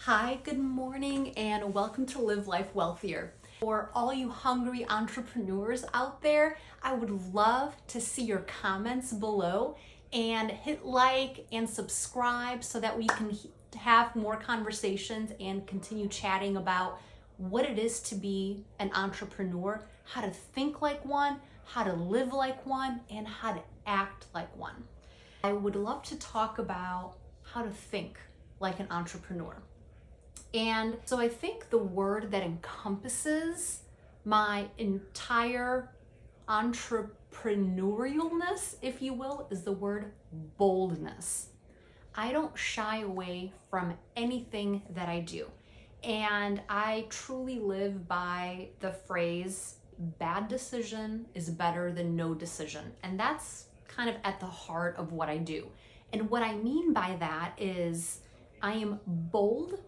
Hi, good morning, and welcome to Live Life Wealthier. For all you hungry entrepreneurs out there, I would love to see your comments below and hit like and subscribe so that we can have more conversations and continue chatting about what it is to be an entrepreneur, how to think like one, how to live like one, and how to act like one. I would love to talk about how to think like an entrepreneur. And so I think the word that encompasses my entire entrepreneurialness, if you will, is the word boldness. I don't shy away from anything that I do. And I truly live by the phrase, bad decision is better than no decision. And that's kind of at the heart of what I do. And what I mean by that is I am bold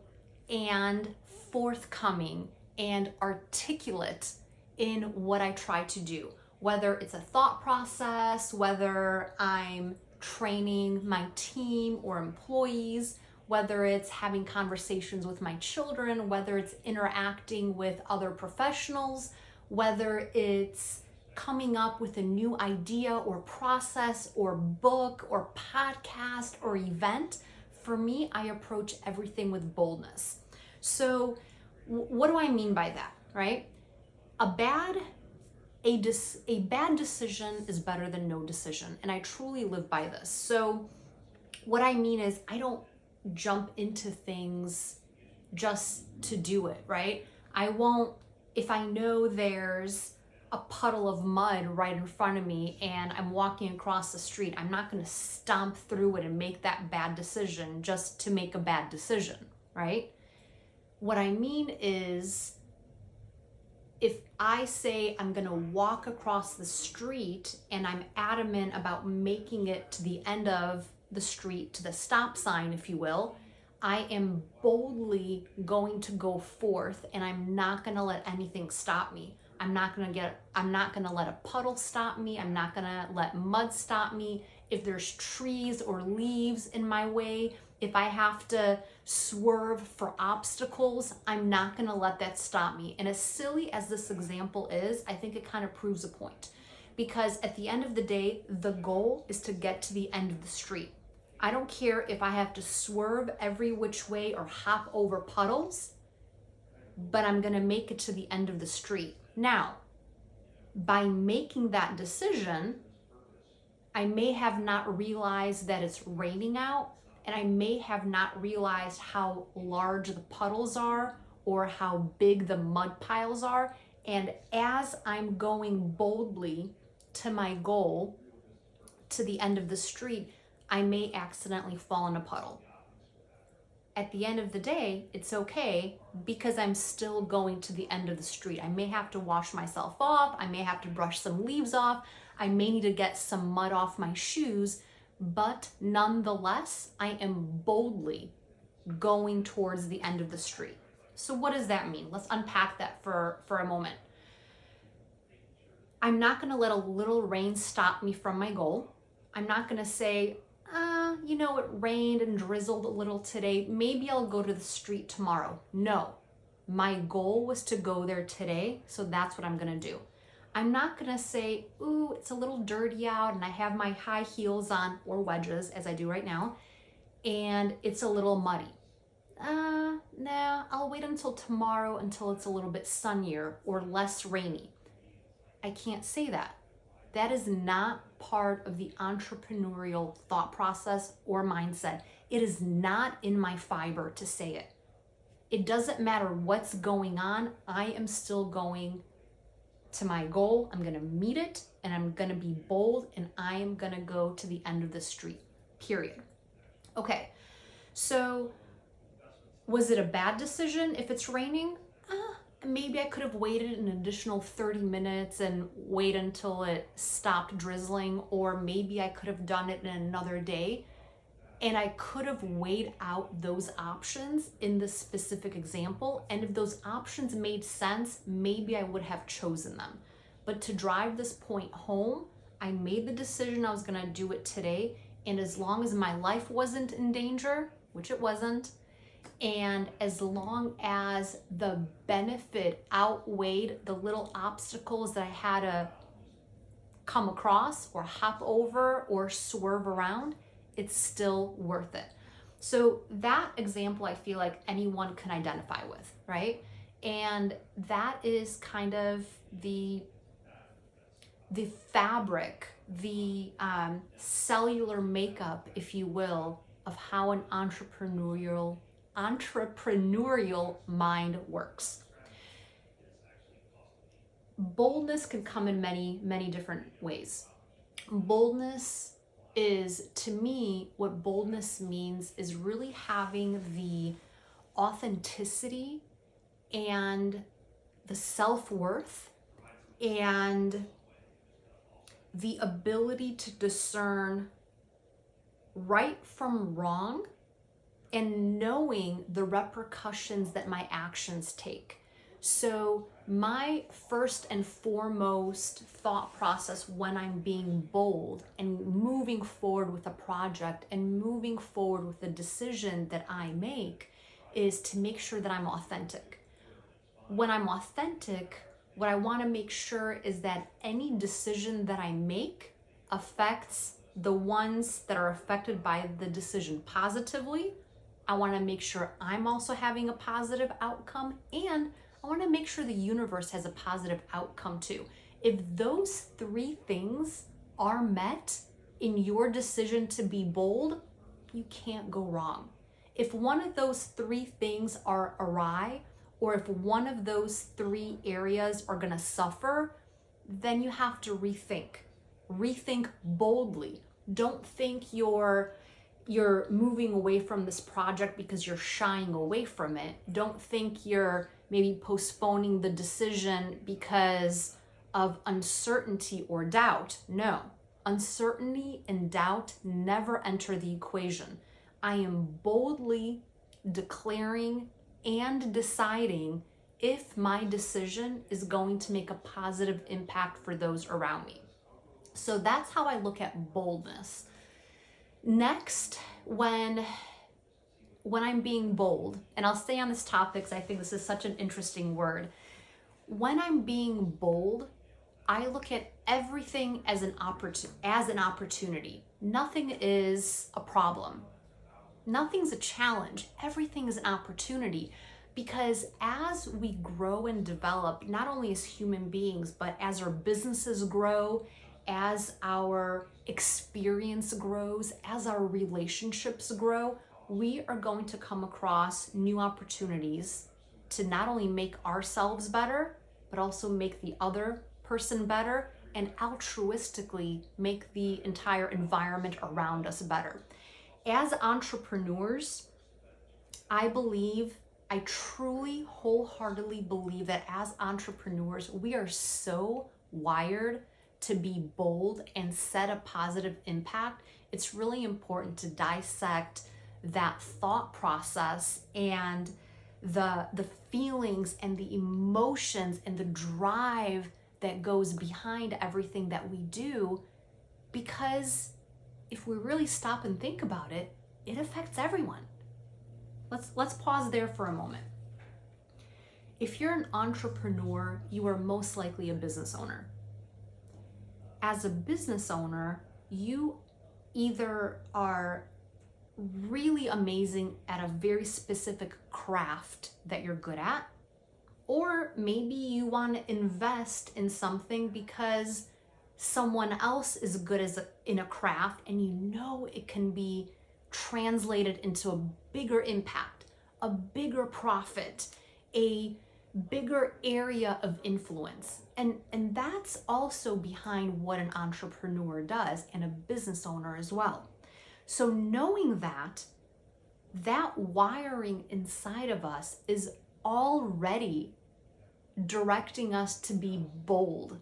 and forthcoming and articulate in what I try to do, whether it's a thought process, whether I'm training my team or employees, whether it's having conversations with my children, whether it's interacting with other professionals, whether it's coming up with a new idea or process or book or podcast or event. For me, I approach everything with boldness. So what do I mean by that, right? A bad decision is better than no decision. And I truly live by this. So what I mean is I don't jump into things just to do it, right? I won't, if I know there's a puddle of mud right in front of me and I'm walking across the street, I'm not going to stomp through it and make that bad decision just to make a bad decision, right? What I mean is, if I say I'm going to walk across the street and I'm adamant about making it to the end of the street, to the stop sign, if you will, I am boldly going to go forth and I'm not going to let anything stop me. I'm not going to let a puddle stop me. I'm not going to let mud stop me. If there's trees or leaves in my way, if I have to swerve for obstacles, I'm not going to let that stop me. And as silly as this example is, I think it kind of proves a point. Because at the end of the day, the goal is to get to the end of the street. I don't care if I have to swerve every which way or hop over puddles, but I'm going to make it to the end of the street. Now, by making that decision, I may have not realized that it's raining out, and I may have not realized how large the puddles are or how big the mud piles are. And as I'm going boldly to my goal, to the end of the street, I may accidentally fall in a puddle. At the end of the day, it's okay because I'm still going to the end of the street. I may have to wash myself off. I may have to brush some leaves off. I may need to get some mud off my shoes, but nonetheless, I am boldly going towards the end of the street. So what does that mean? Let's unpack that for a moment. I'm not going to let a little rain stop me from my goal. I'm not going to say, it rained and drizzled a little today. Maybe I'll go to the street tomorrow. No, my goal was to go there today, so that's what I'm going to do. I'm not going to say, ooh, it's a little dirty out and I have my high heels on, or wedges, as I do right now, and it's a little muddy. Nah, I'll wait until tomorrow until it's a little bit sunnier or less rainy. I can't say that. That is not part of the entrepreneurial thought process or mindset. It is not in my fiber to say it. It doesn't matter what's going on. I am still going to my goal. I'm going to meet it and I'm going to be bold and I am going to go to the end of the street, period. Okay, so was it a bad decision if it's raining? Maybe I could have waited an additional 30 minutes and wait until it stopped drizzling, or maybe I could have done it in another day. And I could have weighed out those options in this specific example. And if those options made sense, maybe I would have chosen them. But to drive this point home, I made the decision I was going to do it today. And as long as my life wasn't in danger, which it wasn't, And as long as the benefit outweighed the little obstacles that I had to come across or hop over or swerve around, it's still worth it. So that example, I feel like anyone can identify with, right? And that is kind of the fabric, the cellular makeup, if you will, of how an entrepreneurial mind works. Boldness can come in many, many different ways. Boldness is, to me, what boldness means is really having the authenticity and the self-worth and the ability to discern right from wrong and knowing the repercussions that my actions take. So my first and foremost thought process when I'm being bold and moving forward with a project and moving forward with the decision that I make is to make sure that I'm authentic. When I'm authentic, what I want to make sure is that any decision that I make affects the ones that are affected by the decision positively. I want to make sure I'm also having a positive outcome, and I want to make sure the universe has a positive outcome too. If those three things are met in your decision to be bold, you can't go wrong. If one of those three things are awry, or if one of those three areas are going to suffer, then you have to rethink. Rethink boldly. Don't think you're moving away from this project because you're shying away from it. Don't think you're maybe postponing the decision because of uncertainty or doubt. No, uncertainty and doubt never enter the equation. I am boldly declaring and deciding if my decision is going to make a positive impact for those around me. So that's how I look at boldness. Next, when I'm being bold, and I'll stay on this topic because I think this is such an interesting word. When I'm being bold, I look at everything as an opportunity. Nothing is a problem. Nothing's a challenge. Everything is an opportunity, because as we grow and develop, not only as human beings, but as our businesses grow, as our experience grows, as our relationships grow, we are going to come across new opportunities to not only make ourselves better, but also make the other person better, and altruistically make the entire environment around us better. As entrepreneurs, I truly wholeheartedly believe that as entrepreneurs, we are so wired to be bold and set a positive impact. It's really important to dissect that thought process and the feelings and the emotions and the drive that goes behind everything that we do, because if we really stop and think about it, it affects everyone. Let's pause there for a moment. If you're an entrepreneur, you are most likely a business owner. As a business owner, you either are really amazing at a very specific craft that you're good at, or maybe you want to invest in something because someone else is good in a craft, and you know it can be translated into a bigger impact, a bigger profit, a bigger area of influence. And that's also behind what an entrepreneur does, and a business owner as well. So knowing that wiring inside of us is already directing us to be bold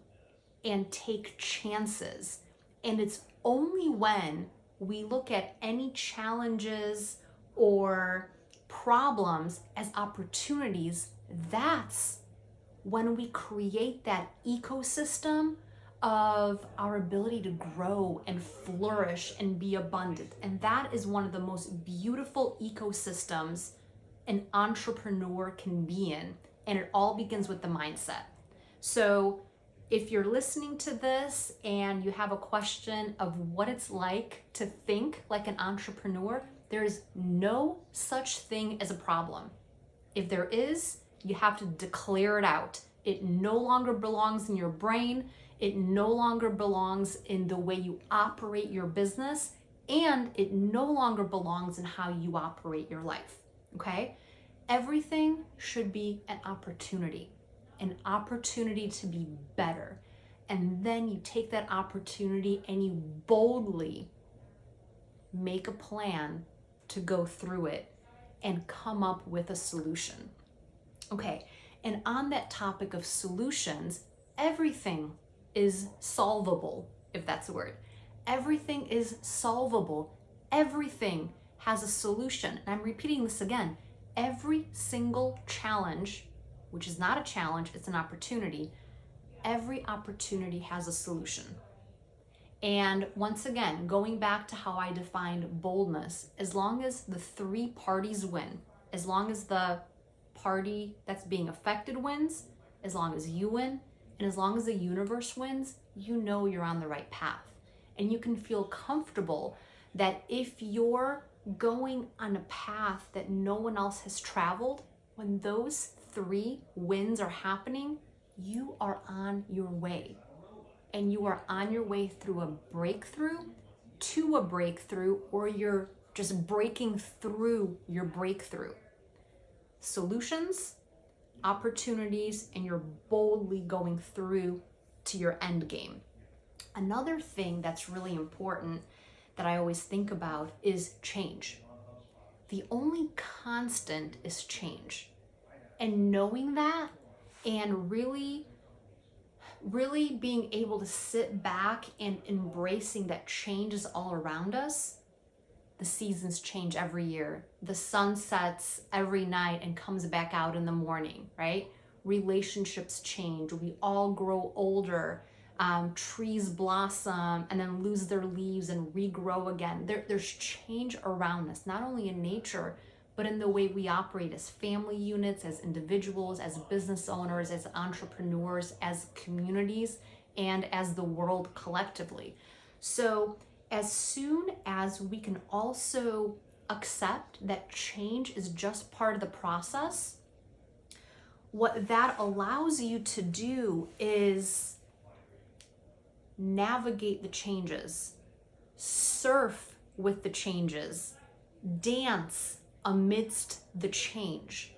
and take chances. And it's only when we look at any challenges or problems as opportunities, that's when we create that ecosystem of our ability to grow and flourish and be abundant. And that is one of the most beautiful ecosystems an entrepreneur can be in. And it all begins with the mindset. So if you're listening to this and you have a question of what it's like to think like an entrepreneur, there is no such thing as a problem. If there is, you have to declare it out. It no longer belongs in your brain. It no longer belongs in the way you operate your business, and it no longer belongs in how you operate your life, okay? Everything should be an opportunity to be better. And then you take that opportunity and you boldly make a plan to go through it and come up with a solution. Okay, and on that topic of solutions, everything is solvable, if that's a word. Everything is solvable. Everything has a solution. And I'm repeating this again. Every single challenge, which is not a challenge, it's an opportunity. Every opportunity has a solution. And once again, going back to how I defined boldness, as long as the three parties win, as long as the party that's being affected wins, as long as you win, and as long as the universe wins, you know you're on the right path. And you can feel comfortable that if you're going on a path that no one else has traveled, when those three wins are happening, you are on your way. And you are on your way through a breakthrough to a breakthrough, or you're just breaking through your breakthrough. Solutions, opportunities, and you're boldly going through to your end game. Another thing that's really important that I always think about is change. The only constant is change. And knowing that and really being able to sit back and embracing that change is all around us. The seasons change every year. The sun sets every night and comes back out in the morning, right? Relationships change. We all grow older. Trees blossom and then lose their leaves and regrow again. There's change around us, not only in nature, but in the way we operate as family units, as individuals, as business owners, as entrepreneurs, as communities, and as the world collectively. So as soon as we can also accept that change is just part of the process, what that allows you to do is navigate the changes, surf with the changes, dance amidst the change.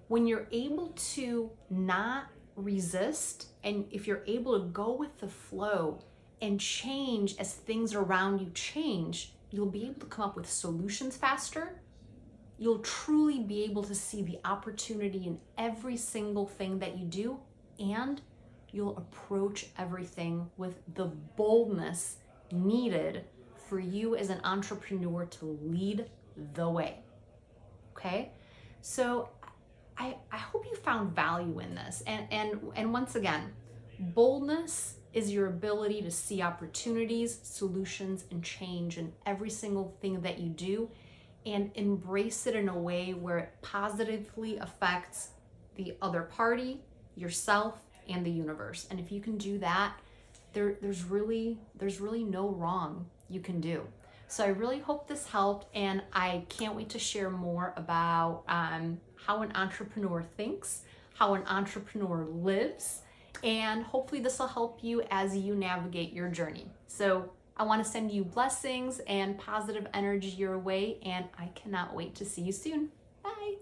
When you're able to not resist, and if you're able to go with the flow and change as things around you change, you'll be able to come up with solutions faster. You'll truly be able to see the opportunity in every single thing that you do, and you'll approach everything with the boldness needed for you as an entrepreneur to lead the way. Okay? So I hope you found value in this. And once again, boldness is your ability to see opportunities, solutions, and change in every single thing that you do, and embrace it in a way where it positively affects the other party, yourself, and the universe. And if you can do that, there's really no wrong you can do. So I really hope this helped, and I can't wait to share more about how an entrepreneur thinks, how an entrepreneur lives, and hopefully this will help you as you navigate your journey. So I want to send you blessings and positive energy your way, and I cannot wait to see you soon. Bye.